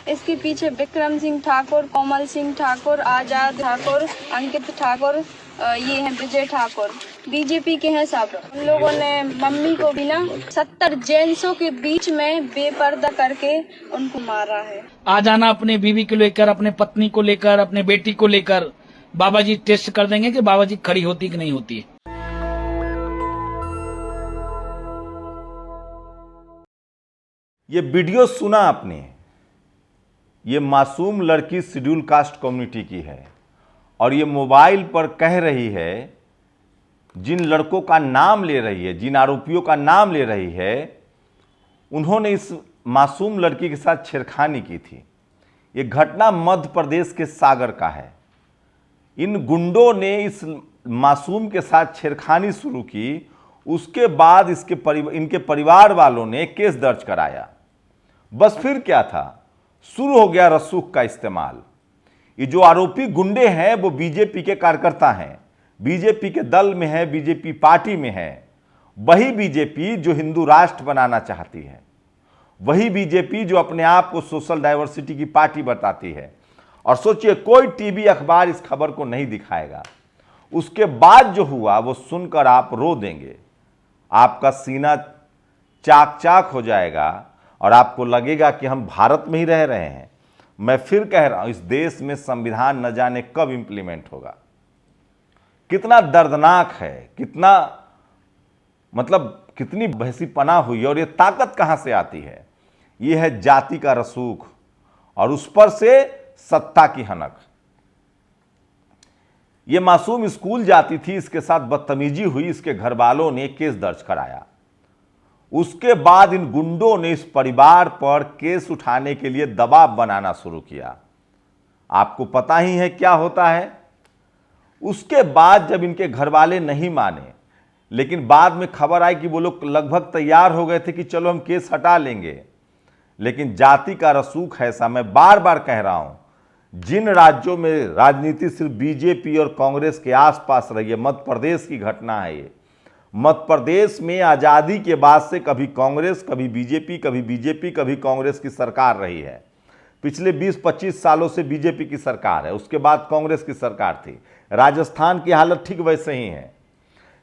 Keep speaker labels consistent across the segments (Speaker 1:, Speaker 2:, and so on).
Speaker 1: इसके पीछे विक्रम सिंह ठाकुर, कोमल सिंह ठाकुर, आजाद ठाकुर, अंकित ठाकुर, ये हैं विजय ठाकुर। बीजेपी के हैं सब। उन लोगों ने मम्मी को भी ना 70 जेंट्सों के बीच में बेपर्दा करके उनको मारा है।
Speaker 2: आ जाना अपने बीवी को लेकर, अपने पत्नी को लेकर, अपने बेटी को लेकर, बाबा जी टेस्ट कर देंगे कि बाबा जी खड़ी होती कि नहीं होती।
Speaker 3: ये वीडियो सुना आपने, ये मासूम लड़की शेड्यूल कास्ट कम्युनिटी की है और ये मोबाइल पर कह रही है, जिन लड़कों का नाम ले रही है, जिन आरोपियों का नाम ले रही है, उन्होंने इस मासूम लड़की के साथ छेड़खानी की थी। ये घटना मध्य प्रदेश के सागर का है। इन गुंडों ने इस मासूम के साथ छेड़खानी शुरू की, उसके बाद इनके परिवार वालों ने केस दर्ज कराया। बस फिर क्या था, शुरू हो गया रसूख का इस्तेमाल। ये जो आरोपी गुंडे हैं वो बीजेपी के कार्यकर्ता हैं, बीजेपी के दल में है, बीजेपी पार्टी में है। वही बीजेपी जो हिंदू राष्ट्र बनाना चाहती है, वही बीजेपी जो अपने आप को सोशल डाइवर्सिटी की पार्टी बताती है। और सोचिए, कोई टीवी अखबार इस खबर को नहीं दिखाएगा। उसके बाद जो हुआ वो सुनकर आप रो देंगे, आपका सीना चाक चाक हो जाएगा और आपको लगेगा कि हम भारत में ही रह रहे हैं। मैं फिर कह रहा हूं, इस देश में संविधान न जाने कब इंप्लीमेंट होगा। कितना दर्दनाक है, कितनी बहसीपना हुई और ये ताकत कहां से आती है। ये है जाति का रसूख और उस पर से सत्ता की हनक। ये मासूम स्कूल जाती थी, इसके साथ बदतमीजी हुई, इसके घर वालों ने केस दर्ज कराया। उसके बाद इन गुंडों ने इस परिवार पर केस उठाने के लिए दबाव बनाना शुरू किया। आपको पता ही है क्या होता है। उसके बाद जब इनके घर वाले नहीं माने, लेकिन बाद में खबर आई कि वो लोग लगभग तैयार हो गए थे कि चलो हम केस हटा लेंगे, लेकिन जाति का रसूख ऐसा, मैं बार बार कह रहा हूं, जिन राज्यों में राजनीति सिर्फ बीजेपी और कांग्रेस के आसपास रही है, मध्य प्रदेश की घटना है ये। मध्य प्रदेश में आज़ादी के बाद से कभी कांग्रेस, कभी बीजेपी, कभी बीजेपी, कभी कांग्रेस की सरकार रही है। पिछले 20-25 सालों से बीजेपी की सरकार है, उसके बाद कांग्रेस की सरकार थी। राजस्थान की हालत ठीक वैसे ही है।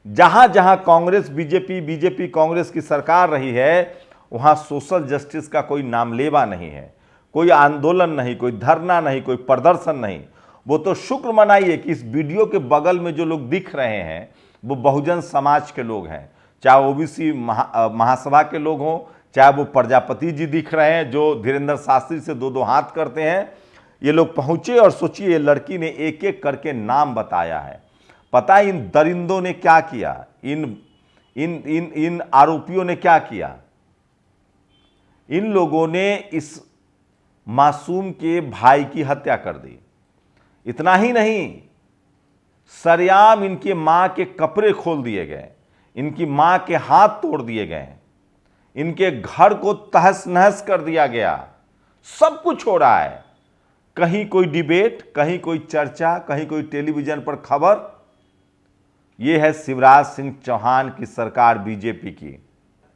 Speaker 3: जहां जहां कांग्रेस बीजेपी, बीजेपी कांग्रेस की सरकार रही है, वहां सोशल जस्टिस का कोई नामलेवा नहीं है, कोई आंदोलन नहीं, कोई धरना नहीं, कोई प्रदर्शन नहीं। वो तो शुक्र मनाइए कि इस वीडियो के बगल में जो लोग दिख रहे हैं वो बहुजन समाज के लोग हैं, चाहे ओबीसी महासभा के लोग हों, चाहे वो प्रजापति जी दिख रहे हैं जो धीरेन्द्र शास्त्री से दो दो हाथ करते हैं। ये लोग पहुंचे और सोचिए, ये लड़की ने एक एक करके नाम बताया है। पता है इन दरिंदों ने क्या किया, इन आरोपियों ने क्या किया। इन लोगों ने इस मासूम के भाई की हत्या कर दी। इतना ही नहीं, सरेआम इनकी मां के कपड़े खोल दिए गए, इनकी मां के हाथ तोड़ दिए गए, इनके घर को तहस नहस कर दिया गया। सब कुछ हो रहा है, कहीं कोई डिबेट, कहीं कोई चर्चा, कहीं कोई टेलीविजन पर खबर। यह है शिवराज सिंह चौहान की सरकार, बीजेपी की।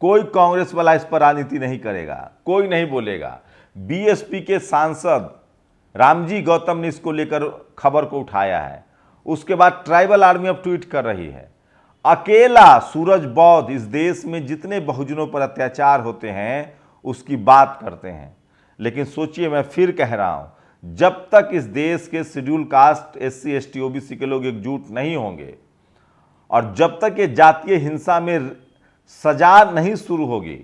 Speaker 3: कोई कांग्रेस वाला इस पर राजनीति नहीं करेगा, कोई नहीं बोलेगा। बीएसपी के सांसद रामजी गौतम ने इसको लेकर खबर को उठाया है। उसके बाद ट्राइबल आर्मी अब ट्वीट कर रही है। अकेला सूरज बौद्ध इस देश में जितने बहुजनों पर अत्याचार होते हैं उसकी बात करते हैं। लेकिन सोचिए, मैं फिर कह रहा हूं, जब तक इस देश के schedule caste, SC, ST, OBC के लोग एकजुट नहीं होंगे और जब तक ये जातीय हिंसा में सजा नहीं शुरू होगी,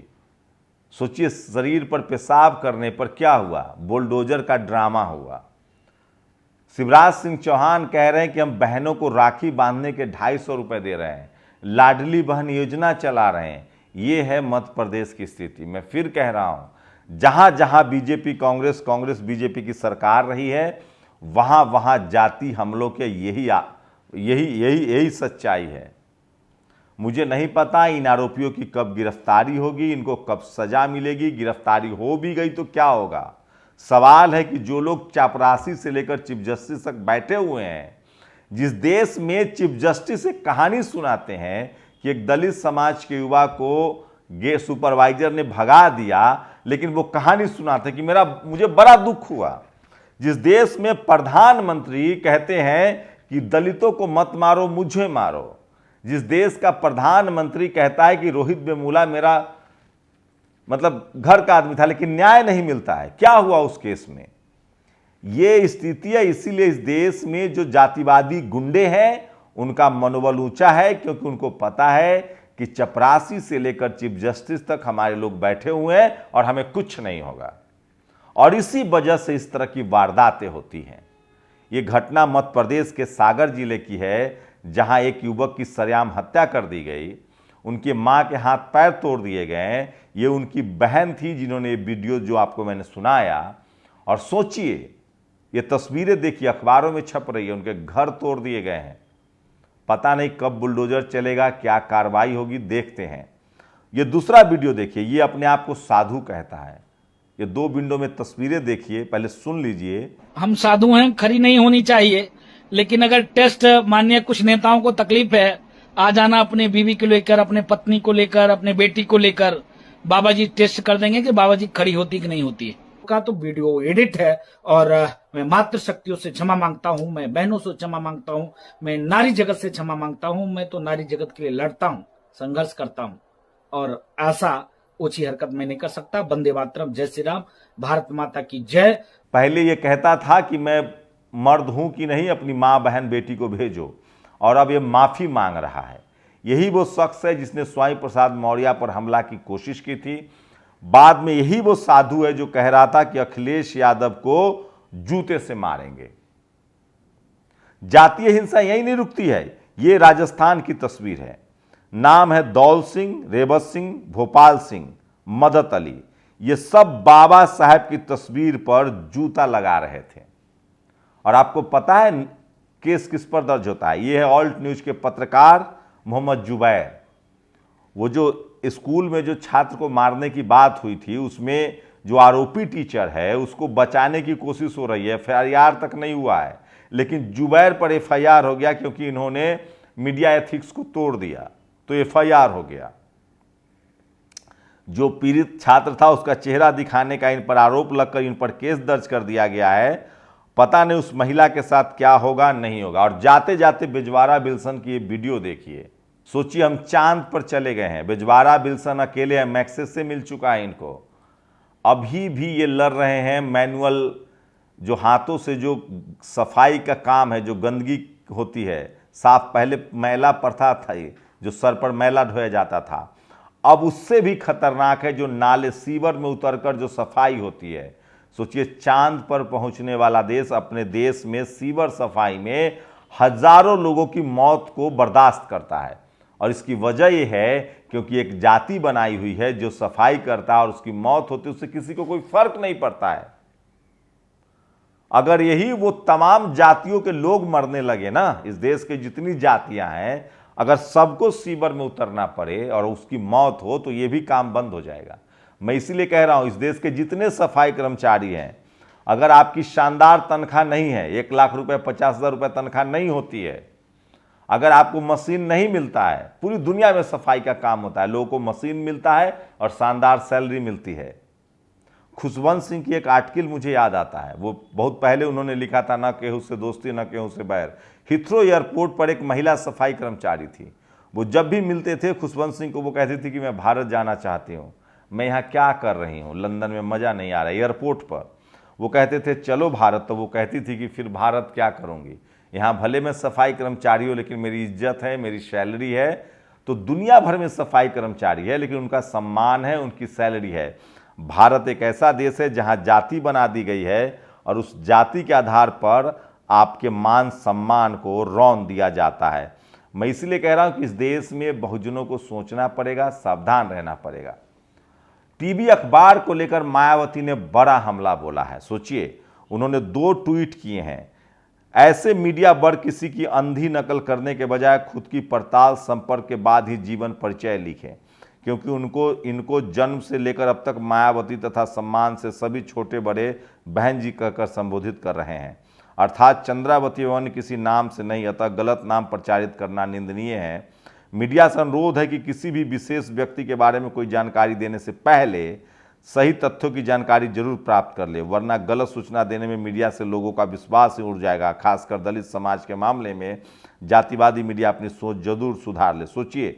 Speaker 3: सोचिए शरीर पर पेशाब करने पर क्या हुआ, बुलडोजर का ड्रामा हुआ। शिवराज सिंह चौहान कह रहे हैं कि हम बहनों को राखी बांधने के 250 रुपए दे रहे हैं, लाडली बहन योजना चला रहे हैं। ये है मध्य प्रदेश की स्थिति। मैं फिर कह रहा हूं, जहां जहां बीजेपी कांग्रेस बीजेपी की सरकार रही है, वहां वहां जाति हमलों के यही सच्चाई है। मुझे नहीं पता इन आरोपियों की कब गिरफ्तारी होगी, इनको कब सजा मिलेगी। गिरफ्तारी हो भी गई तो क्या होगा। सवाल है कि जो लोग चापरासी से लेकर चीफ जस्टिस तक बैठे हुए हैं, जिस देश में चीफ जस्टिस एक कहानी सुनाते हैं कि एक दलित समाज के युवा को गेट सुपरवाइजर ने भगा दिया, लेकिन वो कहानी सुनाते कि मुझे बड़ा दुख हुआ। जिस देश में प्रधानमंत्री कहते हैं कि दलितों को मत मारो, मुझे मारो, जिस देश का प्रधानमंत्री कहता है कि रोहित वेमुला मेरा मतलब घर का आदमी था, लेकिन न्याय नहीं मिलता है। क्या हुआ उस केस में? ये स्थिति है। इसीलिए इस देश में जो जातिवादी गुंडे हैं उनका मनोबल ऊंचा है, क्योंकि उनको पता है कि चपरासी से लेकर चीफ जस्टिस तक हमारे लोग बैठे हुए हैं और हमें कुछ नहीं होगा। और इसी वजह से इस तरह की वारदातें होती हैं। ये घटना मध्य प्रदेश के सागर जिले की है, जहां एक युवक की सरेआम हत्या कर दी गई, उनकी मां के हाथ पैर तोड़ दिए गए। ये उनकी बहन थी जिन्होंने वीडियो जो आपको मैंने सुनाया। और सोचिए, ये तस्वीरें देखिए, अखबारों में छप रही है, उनके घर तोड़ दिए गए हैं। पता नहीं कब बुलडोजर चलेगा, क्या कार्रवाई होगी, देखते हैं। ये दूसरा वीडियो देखिए, ये अपने आप को साधु कहता है। ये दो विंडो में तस्वीरें देखिए, पहले सुन लीजिए।
Speaker 2: हम साधु हैं, खरी नहीं होनी चाहिए, लेकिन अगर टेस्ट माननीय कुछ नेताओं को तकलीफ है आ जाना अपने बीवी को लेकर, अपने पत्नी को लेकर, अपने बेटी को लेकर, बाबा जी टेस्ट कर देंगे कि बाबा जी खड़ी होती कि नहीं होती है। का तो वीडियो एडिट है और मैं मातृ शक्तियों से क्षमा मांगता हूं, मैं बहनों से क्षमा मांगता हूं, मैं नारी जगत से क्षमा मांगता हूं। मैं तो नारी जगत के लिए लड़ता हूं, संघर्ष करता हूं और ऐसा ओछी हरकत मैं नहीं कर सकता। वंदे मातरम, जय श्री राम, भारत माता की जय।
Speaker 3: पहले ये कहता था कि मैं मर्द हूं कि नहीं, अपनी मां बहन बेटी को भेजो, और अब ये माफी मांग रहा है। यही वो शख्स है जिसने स्वामी प्रसाद मौर्य पर हमला की कोशिश की थी। बाद में यही वो साधु है जो कह रहा था कि अखिलेश यादव को जूते से मारेंगे। जातीय हिंसा यही नहीं रुकती है। ये राजस्थान की तस्वीर है। नाम है दौल सिंह, रेवत सिंह, भोपाल सिंह, मदत अली। ये सब बाबा साहब की तस्वीर पर जूता लगा रहे थे। और आपको पता है केस किस पर दर्ज होता है? ये है ऑल्ट न्यूज के पत्रकार मोहम्मद जुबैर। वो जो स्कूल में जो छात्र को मारने की बात हुई थी, उसमें जो आरोपी टीचर है उसको बचाने की कोशिश हो रही है। FIR तक नहीं हुआ है, लेकिन जुबैर पर FIR हो गया क्योंकि इन्होंने मीडिया एथिक्स को तोड़ दिया, तो FIR हो गया। जो पीड़ित छात्र था उसका चेहरा दिखाने का इन पर आरोप लगकर इन पर केस दर्ज कर दिया गया है। पता नहीं उस महिला के साथ क्या होगा, नहीं होगा। और जाते जाते बिजवारा विल्सन की ये वीडियो देखिए। सोचिए, हम चांद पर चले गए हैं। बिजवारा विल्सन अकेले हैं, मैक्सेस से मिल चुका है इनको। अभी भी ये लड़ रहे हैं मैनुअल, जो हाथों से जो सफाई का काम है, जो गंदगी होती है साफ। पहले मैला प्रथा था, ये जो सर पर मैला ढोया जाता था, अब उससे भी खतरनाक है जो नाले सीवर में उतरकर जो सफाई होती है। सोचिए, चांद पर पहुंचने वाला देश अपने देश में सीवर सफाई में हजारों लोगों की मौत को बर्दाश्त करता है। और इसकी वजह यह है क्योंकि एक जाति बनाई हुई है जो सफाई करता है और उसकी मौत होती है, उससे किसी को कोई फर्क नहीं पड़ता है। अगर यही वो तमाम जातियों के लोग मरने लगे ना, इस देश के जितनी जातियां हैं, अगर सबको सीवर में उतरना पड़े और उसकी मौत हो, तो ये भी काम बंद हो जाएगा। मैं इसीलिए कह रहा हूं, इस देश के जितने सफाई कर्मचारी हैं, अगर आपकी शानदार तनख्वाह नहीं है, 1 लाख रुपए, 50,000 रुपए तनख्वाह नहीं होती है, अगर आपको मशीन नहीं मिलता है, पूरी दुनिया में सफाई का काम होता है, लोगों को मशीन मिलता है और शानदार सैलरी मिलती है। खुशवंत सिंह की एक आर्टिकल मुझे याद आता है। वो बहुत पहले उन्होंने लिखा था, ना केहू से दोस्ती ना केहू से बैर। हिथ्रो एयरपोर्ट पर एक महिला सफाई कर्मचारी थी। वो जब भी मिलते थे खुशवंत सिंह को, वो कहती थी कि मैं भारत जाना चाहती हूँ, मैं यहाँ क्या कर रही हूँ, लंदन में मज़ा नहीं आ रहा। एयरपोर्ट पर वो कहते थे चलो भारत, तो वो कहती थी कि फिर भारत क्या करूँगी, यहाँ भले मैं सफाई कर्मचारी हूँ लेकिन मेरी इज्जत है, मेरी सैलरी है। तो दुनिया भर में सफाई कर्मचारी है लेकिन उनका सम्मान है, उनकी सैलरी है। भारत एक ऐसा देश है जहाँ जाति बना दी गई है और उस जाति के आधार पर आपके मान सम्मान को रौंद दिया जाता है। मैं इसलिए कह रहा हूँ कि इस देश में बहुजनों को सोचना पड़ेगा, सावधान रहना पड़ेगा। टीवी अखबार को लेकर मायावती ने बड़ा हमला बोला है। सोचिए, उन्होंने 2 ट्वीट किए हैं। ऐसे मीडिया वर्ग किसी की अंधी नकल करने के बजाय खुद की पड़ताल संपर्क के बाद ही जीवन परिचय लिखें, क्योंकि इनको जन्म से लेकर अब तक मायावती तथा सम्मान से सभी छोटे बड़े बहन जी कहकर संबोधित कर रहे हैं। अर्थात चंद्रावती वन किसी नाम से नहीं, अतः गलत नाम प्रचारित करना निंदनीय है। मीडिया से अनुरोध है कि किसी भी विशेष व्यक्ति के बारे में कोई जानकारी देने से पहले सही तथ्यों की जानकारी जरूर प्राप्त कर ले, वरना गलत सूचना देने में मीडिया से लोगों का विश्वास ही उड़ जाएगा। खासकर दलित समाज के मामले में जातिवादी मीडिया अपनी सोच जरूर सुधार ले। सोचिए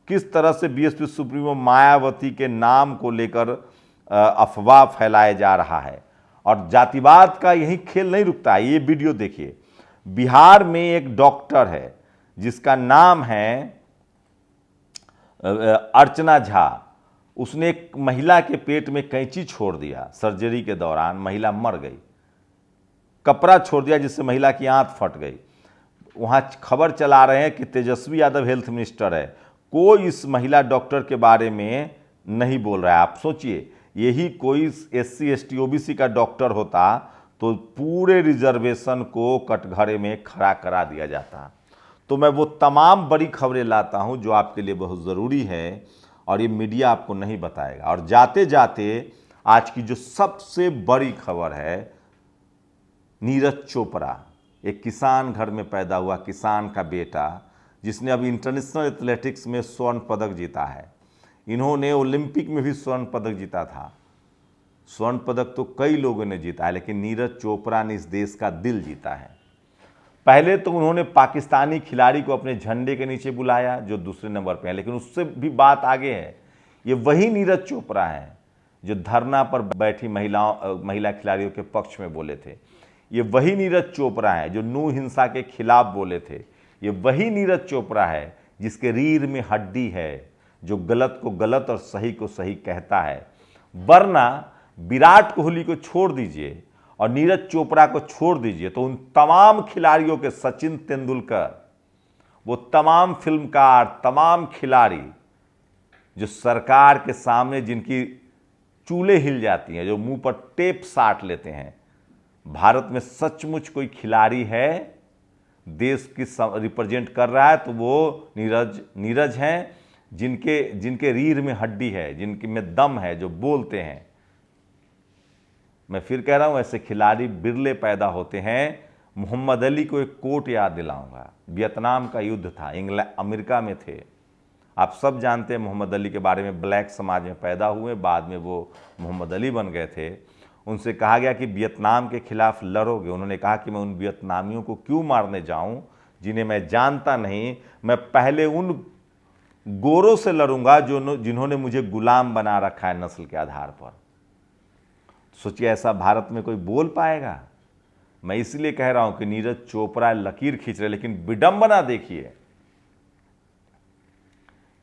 Speaker 3: किस तरह से बीएसपी सुप्रीमो मायावती के नाम को लेकर अफवाह फैलाया जा रहा है, और जातिवाद का यही खेल नहीं रुकता है। ये वीडियो देखिए, बिहार में एक डॉक्टर है जिसका नाम है अर्चना झा। उसने एक महिला के पेट में कैंची छोड़ दिया, सर्जरी के दौरान महिला मर गई, कपड़ा छोड़ दिया जिससे महिला की आंत फट गई। वहां खबर चला रहे हैं कि तेजस्वी यादव हेल्थ मिनिस्टर है, कोई इस महिला डॉक्टर के बारे में नहीं बोल रहा है। आप सोचिए, यही कोई SC ST OBC का डॉक्टर होता तो पूरे रिजर्वेशन को कटघरे में खड़ा करा दिया जाता। तो मैं वो तमाम बड़ी खबरें लाता हूं जो आपके लिए बहुत ज़रूरी है और ये मीडिया आपको नहीं बताएगा। और जाते जाते आज की जो सबसे बड़ी खबर है, नीरज चोपड़ा, एक किसान घर में पैदा हुआ किसान का बेटा, जिसने अब इंटरनेशनल एथलेटिक्स में स्वर्ण पदक जीता है। इन्होंने ओलंपिक में भी स्वर्ण पदक जीता था। स्वर्ण पदक तो कई लोगों ने जीता है, लेकिन नीरज चोपड़ा ने इस देश का दिल जीता है। पहले तो उन्होंने पाकिस्तानी खिलाड़ी को अपने झंडे के नीचे बुलाया जो दूसरे नंबर पे है, लेकिन उससे भी बात आगे है। ये वही नीरज चोपड़ा है जो धरना पर बैठी महिला खिलाड़ियों के पक्ष में बोले थे। ये वही नीरज चोपड़ा है जो नू हिंसा के खिलाफ बोले थे। ये वही नीरज चोपड़ा है जिसके रीढ़ में हड्डी है, जो गलत को गलत और सही को सही कहता है। वरना विराट कोहली को छोड़ दीजिए और नीरज चोपड़ा को छोड़ दीजिए तो उन तमाम खिलाड़ियों के, सचिन तेंदुलकर, वो तमाम फिल्मकार, तमाम खिलाड़ी जो सरकार के सामने जिनकी चूल्हे हिल जाती हैं, जो मुंह पर टेप साट लेते हैं, भारत में सचमुच कोई खिलाड़ी है देश की रिप्रेजेंट कर रहा है तो वो नीरज हैं, जिनके रीढ़ में हड्डी है, जिनके में दम है, जो बोलते हैं। मैं फिर कह रहा हूं, ऐसे खिलाड़ी बिरले पैदा होते हैं। मोहम्मद अली को एक कोट याद दिलाऊंगा, वियतनाम का युद्ध था, अमेरिका में थे। आप सब जानते हैं मोहम्मद अली के बारे में, ब्लैक समाज में पैदा हुए, बाद में वो मोहम्मद अली बन गए थे। उनसे कहा गया कि वियतनाम के खिलाफ लड़ोगे। उन्होंने कहा कि मैं उन वियतनामियों को क्यों मारने जाऊं जिन्हें मैं जानता नहीं, मैं पहले उन गोरों से लड़ूंगा जिन्होंने मुझे गुलाम बना रखा है नस्ल के आधार पर। सोचिए, ऐसा भारत में कोई बोल पाएगा? मैं इसलिए कह रहा हूं कि नीरज चोपड़ा लकीर खींच रहे, लेकिन विडंबना देखिए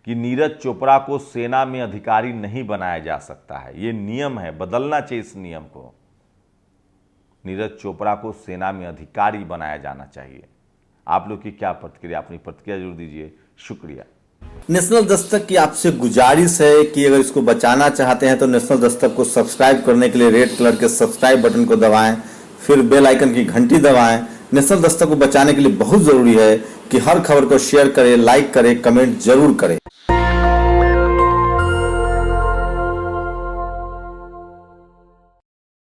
Speaker 3: कि नीरज चोपड़ा को सेना में अधिकारी नहीं बनाया जा सकता है। यह नियम है, बदलना चाहिए इस नियम को। नीरज चोपड़ा को सेना में अधिकारी बनाया जाना चाहिए। आप लोग की क्या प्रतिक्रिया? अपनी प्रतिक्रिया जरूर दीजिए। शुक्रिया।
Speaker 4: नेशनल दस्तक की आपसे गुजारिश है कि अगर इसको बचाना चाहते हैं तो नेशनल दस्तक को सब्सक्राइब करने के लिए रेड कलर के सब्सक्राइब बटन को दबाएं, फिर बेल आइकन की घंटी दबाएं। नेशनल दस्तक को बचाने के लिए बहुत जरूरी है कि हर खबर को शेयर करें, लाइक करें, कमेंट जरूर करें।